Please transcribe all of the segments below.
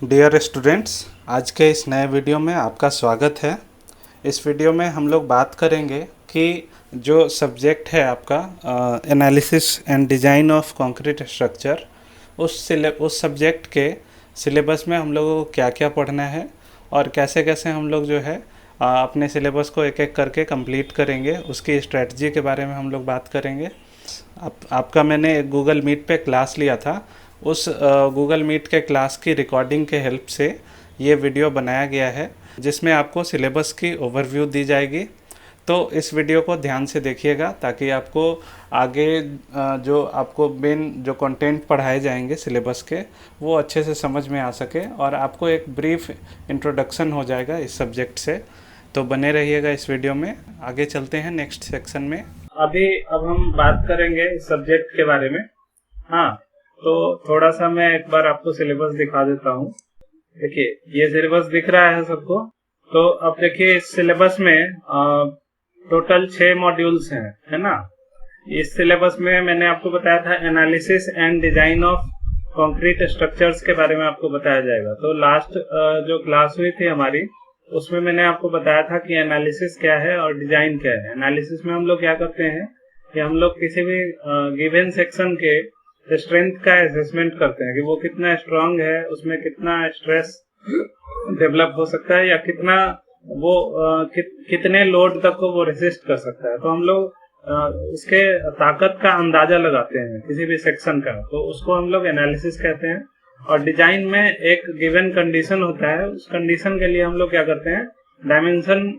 Dear students, आज के इस नए वीडियो में आपका स्वागत है। इस वीडियो में हम लोग बात करेंगे कि जो सब्जेक्ट है आपका analysis and design of concrete structure, उस सब्जेक्ट के सिलेबस में हम लोगों को क्या क्या पढ़ना है और कैसे कैसे हम लोग जो है अपने सिलेबस को एक एक करके कंप्लीट करेंगे, उसकी स्ट्रेटजी के बारे में हम लोग बात करेंगे। आपका मैंने गूगल मीट पे क्लास लिया था। उस गूगल मीट के क्लास की रिकॉर्डिंग के हेल्प से ये वीडियो बनाया गया है, जिसमें आपको सिलेबस की ओवरव्यू दी जाएगी। तो इस वीडियो को ध्यान से देखिएगा ताकि आपको आगे जो आपको मेन जो कंटेंट पढ़ाए जाएंगे सिलेबस के, वो अच्छे से समझ में आ सके और आपको एक ब्रीफ इंट्रोडक्शन हो जाएगा इस सब्जेक्ट से। तो बने रहिएगा इस वीडियो में। आगे चलते हैं नेक्स्ट सेक्शन में। अब हम बात करेंगे इस सब्जेक्ट के बारे में। हाँ, तो थोड़ा सा मैं एक बार आपको सिलेबस दिखा देता हूँ। देखिए, ये सिलेबस दिख रहा है सबको। तो अब देखिए, इस सिलेबस में टोटल 6 मॉड्यूल्स हैं, है ना। इस सिलेबस में मैंने आपको बताया था analysis and design of concrete structures के बारे में आपको बताया जाएगा। तो लास्ट जो क्लास हुई थी हमारी, उसमें मैंने आपको बताया था कि एनालिसिस क्या है और डिजाइन क्या है। एनालिसिस में हम लोग क्या करते हैं कि हम लोग किसी भी गिवन सेक्शन के स्ट्रेंथ का असेसमेंट करते हैं कि वो कितना स्ट्रांग है, उसमें कितना स्ट्रेस डेवलप हो सकता है या कितना वो कितने लोड तक को वो रेसिस्ट कर सकता है। तो हम लोग उसके ताकत का अंदाजा लगाते हैं किसी भी सेक्शन का, तो उसको हम लोग एनालिसिस कहते हैं। और डिजाइन में एक गिवन कंडीशन होता है, उस कंडीशन के लिए हम लोग क्या करते हैं, डायमेंशन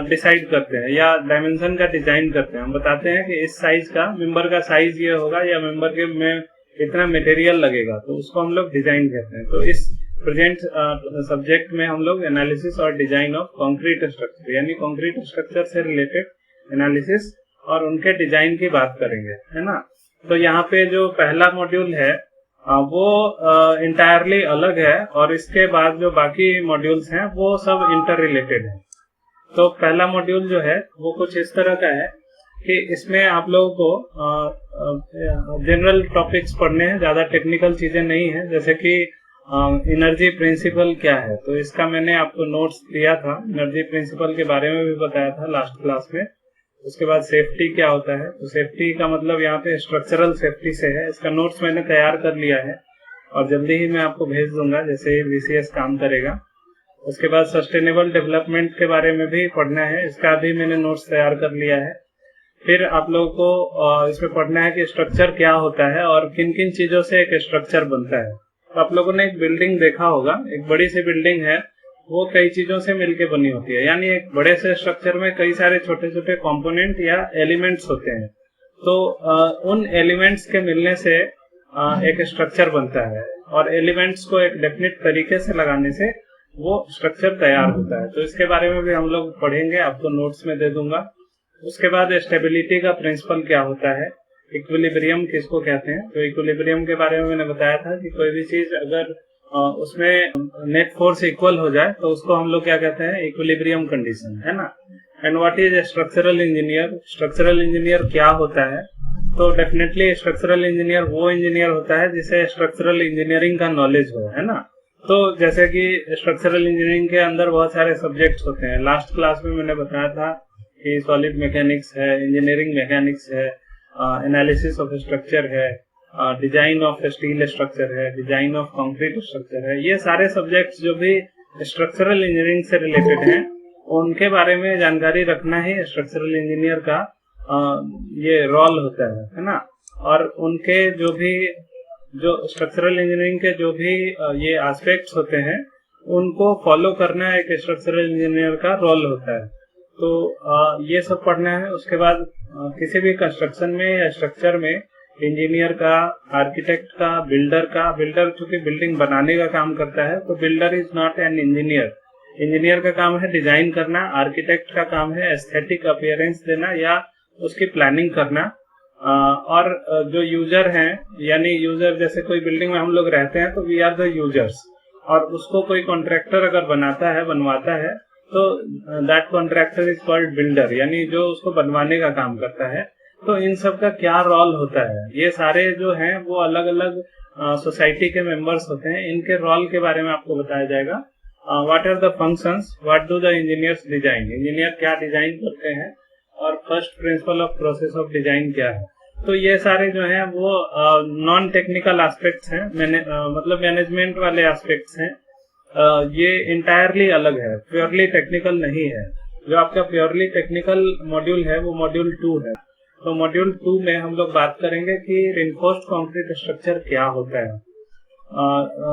डिसाइड करते हैं या डायमेंशन का डिजाइन करते हैं। हम बताते हैं कि इस साइज का मेंबर का साइज ये होगा या मेंबर के में इतना मटेरियल लगेगा, तो उसको हम लोग डिजाइन कहते हैं। तो इस प्रेजेंट सब्जेक्ट में हम लोग एनालिसिस और डिजाइन ऑफ कंक्रीट स्ट्रक्चर यानी कंक्रीट स्ट्रक्चर से रिलेटेड एनालिसिस और उनके डिजाइन की बात करेंगे, है ना। तो यहाँ पे जो पहला मॉड्यूल है वो इंटायरली अलग है और इसके बाद जो बाकी मॉड्यूल्स हैं वो सब इंटर रिलेटेड है। तो पहला मॉड्यूल जो है वो कुछ इस तरह का है कि इसमें आप लोगों को जनरल टॉपिक्स पढ़ने हैं, ज्यादा टेक्निकल चीजें नहीं है। जैसे कि एनर्जी प्रिंसिपल क्या है, तो इसका मैंने आपको नोट्स दिया था। एनर्जी प्रिंसिपल के बारे में भी बताया था लास्ट क्लास में। उसके बाद सेफ्टी क्या होता है, तो सेफ्टी का मतलब यहाँ पे स्ट्रक्चरल सेफ्टी से है। इसका नोट्स मैंने तैयार कर लिया है और जल्दी ही मैं आपको भेज दूंगा जैसे ही VCS काम करेगा। उसके बाद सस्टेनेबल डेवलपमेंट के बारे में भी पढ़ना है, इसका भी मैंने नोट्स तैयार कर लिया है। फिर आप लोगों को इसमें पढ़ना है कि स्ट्रक्चर क्या होता है और किन किन चीजों से एक स्ट्रक्चर बनता है। तो आप लोगों ने एक बिल्डिंग देखा होगा, एक बड़ी सी बिल्डिंग है, वो कई चीजों से मिलकर बनी होती है। यानी एक बड़े से स्ट्रक्चर में कई सारे छोटे छोटे कंपोनेंट या एलिमेंट्स होते हैं। तो उन एलिमेंट्स के मिलने से एक स्ट्रक्चर बनता है और एलिमेंट्स को एक डेफिनेट तरीके से लगाने से वो स्ट्रक्चर तैयार होता है। तो इसके बारे में भी हम लोग पढ़ेंगे, आपको नोट्स में दे दूंगा। उसके बाद स्टेबिलिटी का प्रिंसिपल क्या होता है, इक्विलिब्रियम किसको कहते हैं। तो इक्विलिब्रियम के बारे में मैंने बताया था कि कोई भी चीज अगर उसमें नेट फोर्स इक्वल हो जाए तो उसको हम लोग क्या कहते हैं, इक्विलिब्रियम कंडीशन, है ना। And what is structural engineer, structural engineer क्या होता है। तो डेफिनेटली स्ट्रक्चरल इंजीनियर वो इंजीनियर होता है जिसे स्ट्रक्चरल इंजीनियरिंग का नॉलेज हो, है ना। तो जैसे कि स्ट्रक्चरल इंजीनियरिंग के अंदर बहुत सारे सब्जेक्ट्स होते हैं। लास्ट क्लास में मैंने बताया था कि सॉलिड मैकेनिक्स है, इंजीनियरिंग मैकेनिक्स है, एनालिसिस ऑफ स्ट्रक्चर है, डिजाइन ऑफ स्टील स्ट्रक्चर है, डिजाइन ऑफ कंक्रीट स्ट्रक्चर है। ये सारे सब्जेक्ट्स जो भी स्ट्रक्चरल इंजीनियरिंग से रिलेटेड हैं, उनके बारे में जानकारी रखना ही स्ट्रक्चरल इंजीनियर का ये रोल होता है ना। और उनके जो स्ट्रक्चरल इंजीनियरिंग के जो भी ये एस्पेक्ट्स होते हैं, उनको फॉलो करना एक स्ट्रक्चरल इंजीनियर का रोल होता है। तो ये सब पढ़ना है। उसके बाद किसी भी कंस्ट्रक्शन में या स्ट्रक्चर में इंजीनियर का, आर्किटेक्ट का, बिल्डर चूंकि बिल्डिंग बनाने का काम करता है, तो builder is not an engineer. Engineer का काम है डिजाइन करना, आर्किटेक्ट का काम है एस्थेटिक अपीयरेंस देना या उसकी प्लानिंग करना। और जो यूजर हैं, यानी यूजर जैसे कोई बिल्डिंग में हम लोग रहते हैं तो वी आर द यूजर्स, और उसको कोई कॉन्ट्रैक्टर अगर बनवाता है तो that contractor is called builder, यानी जो उसको बनवाने का काम करता है। तो इन सब का क्या रोल होता है, ये सारे जो हैं वो अलग अलग सोसाइटी के मेंबर्स होते हैं, इनके रोल के बारे में आपको बताया जाएगा। What are the functions, what do the engineers design, engineer क्या डिजाइन करते हैं, और first principle of process of design क्या है। तो ये सारे जो हैं वो नॉन टेक्निकल एस्पेक्ट्स हैं, मतलब मैनेजमेंट वाले एस्पेक्ट्स हैं। ये इंटायरली अलग है, प्योरली टेक्निकल नहीं है। जो आपका प्योरली टेक्निकल मॉड्यूल है वो मॉड्यूल 2 है। तो मॉड्यूल 2 में हम लोग बात करेंगे कि रिइंफोर्स्ड कंक्रीट स्ट्रक्चर क्या होता है।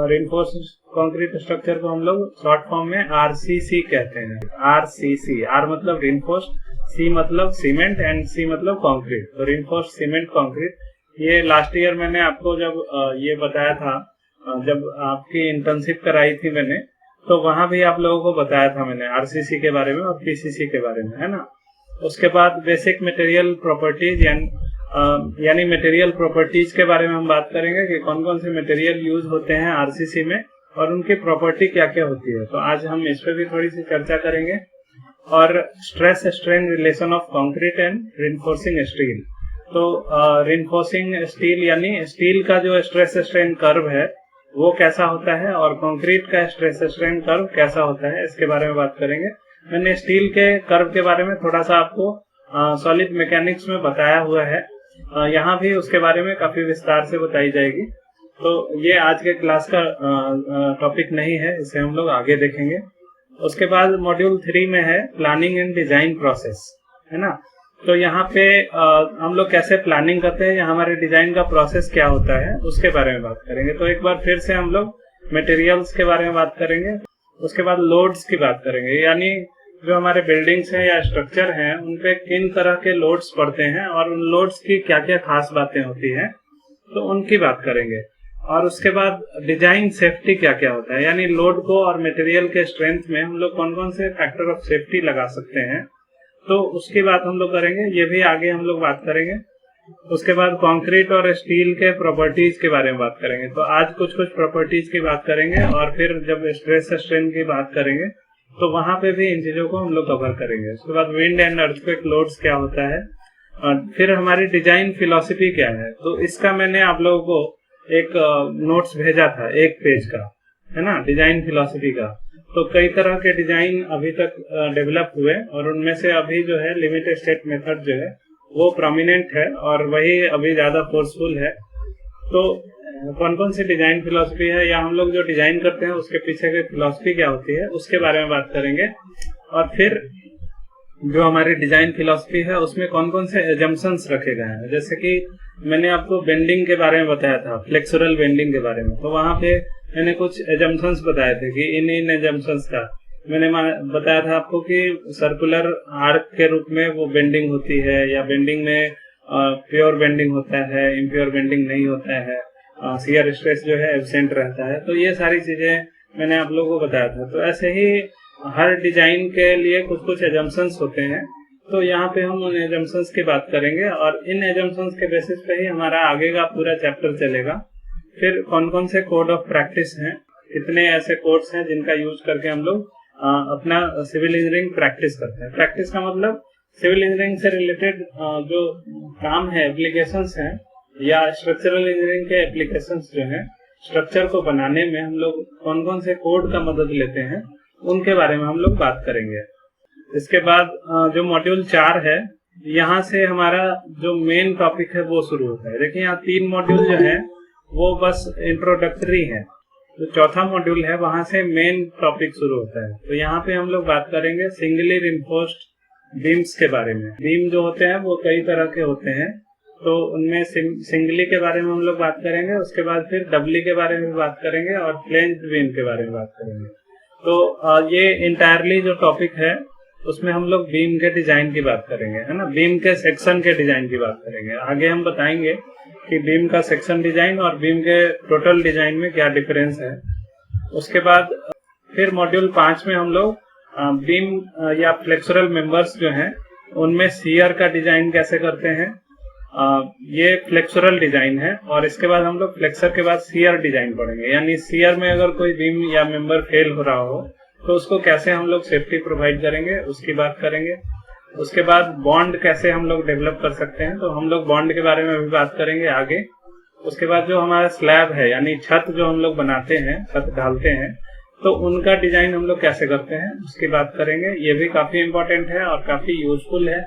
रिइंफोर्स्ड कंक्रीट स्ट्रक्चर को हम लोग शॉर्ट फॉर्म में आरसीसी कहते हैं। आरसीसी, आर मतलब रिइंफोर्स्ड, सी मतलब सीमेंट एंड सी मतलब कंक्रीट। तो रिइंफोर्स्ड सीमेंट कंक्रीट, ये लास्ट ईयर मैंने आपको जब ये बताया था, जब आपकी इंटर्नशिप कराई थी मैंने, तो वहां भी आप लोगों को बताया था मैंने आरसीसी के बारे में और पीसीसी के बारे में, है ना। उसके बाद बेसिक मटेरियल प्रॉपर्टीज यानी मटेरियल प्रॉपर्टीज के बारे में हम बात करेंगे कि कौन कौन से मटेरियल यूज होते हैं आरसीसी में और उनकी प्रॉपर्टी क्या क्या होती है। तो आज हम इस पे भी थोड़ी सी चर्चा करेंगे। और stress strain relation of concrete and reinforcing steel. तो रिइंफोर्सिंग स्टील यानी स्टील का जो स्ट्रेस स्ट्रेन कर्व है वो कैसा होता है और कंक्रीट का स्ट्रेस स्ट्रेन कर्व कैसा होता है, इसके बारे में बात करेंगे। मैंने स्टील के कर्व के बारे में थोड़ा सा आपको सॉलिड मैकेनिक्स में बताया हुआ है, यहाँ भी उसके बारे में काफी विस्तार से बताई जाएगी। तो ये आज के क्लास का टॉपिक नहीं है, इसे हम लोग आगे देखेंगे। उसके बाद मॉड्यूल 3 में है प्लानिंग एंड डिजाइन प्रोसेस, है ना। तो यहाँ पे हम लोग कैसे प्लानिंग करते हैं या हमारे डिजाइन का प्रोसेस क्या होता है उसके बारे में बात करेंगे। तो एक बार फिर से हम लोग मटेरियल्स के बारे में बात करेंगे। उसके बाद लोड्स की बात करेंगे, यानी जो हमारे बिल्डिंग्स हैं या स्ट्रक्चर हैं उन पे किन तरह के लोड्स पड़ते हैं और उन लोड्स की क्या क्या खास बातें होती हैं, तो उनकी बात करेंगे। और उसके बाद डिजाइन सेफ्टी क्या क्या होता है, यानी लोड को और मटेरियल के स्ट्रेंथ में हम लोग कौन कौन से फैक्टर ऑफ सेफ्टी लगा सकते हैं, तो उसकी बात हम लोग करेंगे। ये भी आगे हम लोग बात करेंगे। उसके बाद कंक्रीट और स्टील के प्रॉपर्टीज के बारे में बात करेंगे। तो आज कुछ प्रॉपर्टीज की बात करेंगे और फिर जब स्ट्रेस स्ट्रेन की बात करेंगे तो वहां पे भी इन चीजों को हम लोग कवर करेंगे। उसके बाद विंड एंड अर्थक्वेक लोड्स क्या होता है, और फिर हमारी डिजाइन फिलॉसफी क्या है। तो इसका मैंने आप लोगों को एक नोट्स भेजा था 1 पेज का, है ना, डिजाइन फिलॉसफी का। तो कई तरह के डिजाइन अभी तक डेवलप हुए और उनमें से अभी जो है लिमिटेड स्टेट मेथड जो है वो प्रोमिनेंट है और वही अभी ज्यादा फोर्सफुल है। तो कौन कौन सी डिजाइन फिलॉसफी है या हम लोग जो डिजाइन करते हैं उसके पीछे की फिलॉसफी क्या होती है उसके बारे में बात करेंगे। और फिर जो हमारी डिजाइन फिलॉसफी है उसमें कौन कौन से एजम्पशंस रखे गए हैं, जैसे कि मैंने आपको बेंडिंग के बारे में बताया था, फ्लेक्सुरल बेंडिंग के बारे में। तो वहां पे मैंने कुछ एजम्पशंस बताए थे कि इन एजम्पशंस का मैंने बताया था आपको कि सर्कुलर आर्क के रूप में वो बेंडिंग होती है, या बेंडिंग में प्योर बेंडिंग होता है, इम्प्योर बेंडिंग नहीं होता है, शियर स्ट्रेस जो है एब्सेंट रहता है। तो ये सारी चीजें मैंने आप लोगों को बताया था। तो ऐसे ही हर डिजाइन के लिए कुछ कुछ एजम्पशंस होते हैं। तो यहाँ पे हम उन एजम्पशंस की बात करेंगे और इन एजम्पशंस के बेसिस पे ही हमारा आगे का पूरा चैप्टर चलेगा। फिर कौन कौन से कोड ऑफ प्रैक्टिस हैं, कितने ऐसे कोड्स हैं जिनका यूज करके हम लोग अपना सिविल इंजीनियरिंग प्रैक्टिस करते हैं। प्रैक्टिस का मतलब सिविल इंजीनियरिंग से रिलेटेड जो काम है, एप्लीकेशंस हैं, या स्ट्रक्चरल इंजीनियरिंग के एप्लीकेशंस जो हैं, स्ट्रक्चर को बनाने में हम लोग कौन कौन से कोड का मदद लेते हैं उनके बारे में हम लोग बात करेंगे। इसके बाद जो मॉड्यूल 4 है, यहाँ से हमारा जो मेन टॉपिक है वो शुरू होता है। देखिए यहाँ 3 मॉड्यूल जो है वो बस इंट्रोडक्टरी है। जो चौथा मॉड्यूल है वहां से मेन टॉपिक शुरू होता है। तो यहाँ पे हम लोग बात करेंगे सिंगली रिइंफोर्स्ड बीम्स के बारे में। बीम जो होते हैं वो कई तरह के होते हैं, तो उनमें सिंगली के बारे में हम लोग बात करेंगे। उसके बाद फिर डबली के बारे में बात करेंगे और फ्लेंज्ड बीम के बारे में बात करेंगे। तो ये इंटायरली जो टॉपिक है उसमें हम लोग बीम के डिजाइन की बात करेंगे, है ना, बीम के सेक्शन के डिजाइन की बात करेंगे। आगे हम बताएंगे कि बीम का सेक्शन डिजाइन और बीम के टोटल डिजाइन में क्या डिफरेंस है। उसके बाद फिर मॉड्यूल 5 में हम लोग बीम या फ्लेक्सुरल मेंबर्स जो हैं उनमें शियर का डिजाइन कैसे करते हैं, ये फ्लेक्सुरल डिजाइन है। और इसके बाद हम लोग फ्लेक्सर के बाद शियर डिजाइन पढ़ेंगे, यानी शियर में अगर कोई बीम या मेंबर फेल हो रहा हो तो उसको कैसे हम लोग सेफ्टी प्रोवाइड करेंगे उसकी बात करेंगे। उसके बाद बॉन्ड कैसे हम लोग डेवलप कर सकते हैं, तो हम लोग बॉन्ड के बारे में भी बात करेंगे आगे। उसके बाद जो हमारा स्लैब है यानी छत जो हम लोग बनाते हैं, छत ढालते हैं, तो उनका डिजाइन हम लोग कैसे करते हैं उसकी बात करेंगे। ये भी काफी इम्पोर्टेंट है और काफी यूजफुल है।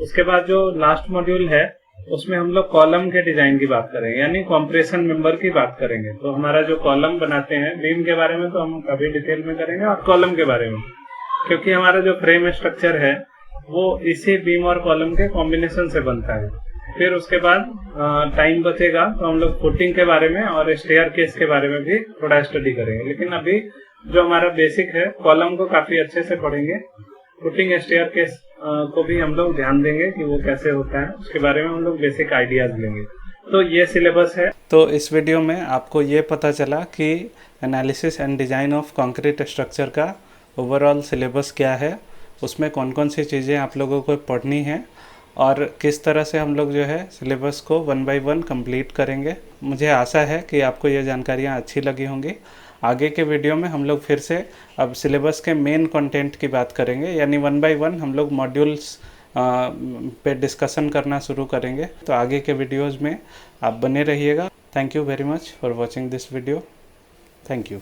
उसके बाद जो लास्ट मॉड्यूल है उसमें हम लोग कॉलम के डिजाइन की बात करेंगे यानी कॉम्प्रेशन मेंबर की बात करेंगे। तो हमारा जो कॉलम बनाते हैं, बीम के बारे में तो हम काफी डिटेल में करेंगे और कॉलम के बारे में, क्योंकि हमारा जो फ्रेम स्ट्रक्चर है वो इसी बीम और कॉलम के कॉम्बिनेशन से बनता है। फिर उसके बाद टाइम बचेगा तो हम लोग फुटिंग के बारे में और स्टेयर केस के बारे में भी थोड़ा स्टडी करेंगे। लेकिन अभी जो हमारा बेसिक है, कॉलम को काफी अच्छे से पढ़ेंगे। फुटिंग स्टेयर केस को भी हम लोग ध्यान देंगे कि वो कैसे होता है, उसके बारे में हम लोग बेसिक आइडियाज लेंगे। तो ये सिलेबस है। तो इस वीडियो में आपको ये पता चला कि analysis and design of concrete structure का ओवरऑल सिलेबस क्या है, उसमें कौन कौन सी चीज़ें आप लोगों को पढ़नी है और किस तरह से हम लोग जो है सिलेबस को 1 बाय 1 कंप्लीट करेंगे। मुझे आशा है कि आपको ये जानकारियाँ अच्छी लगी होंगी। आगे के वीडियो में हम लोग फिर से अब सिलेबस के मेन कंटेंट की बात करेंगे, यानी 1 बाय 1 हम लोग मॉड्यूल्स पे डिस्कशन करना शुरू करेंगे। तो आगे के वीडियोज़ में आप बने रहिएगा। Thank you very much for watching this video. Thank you.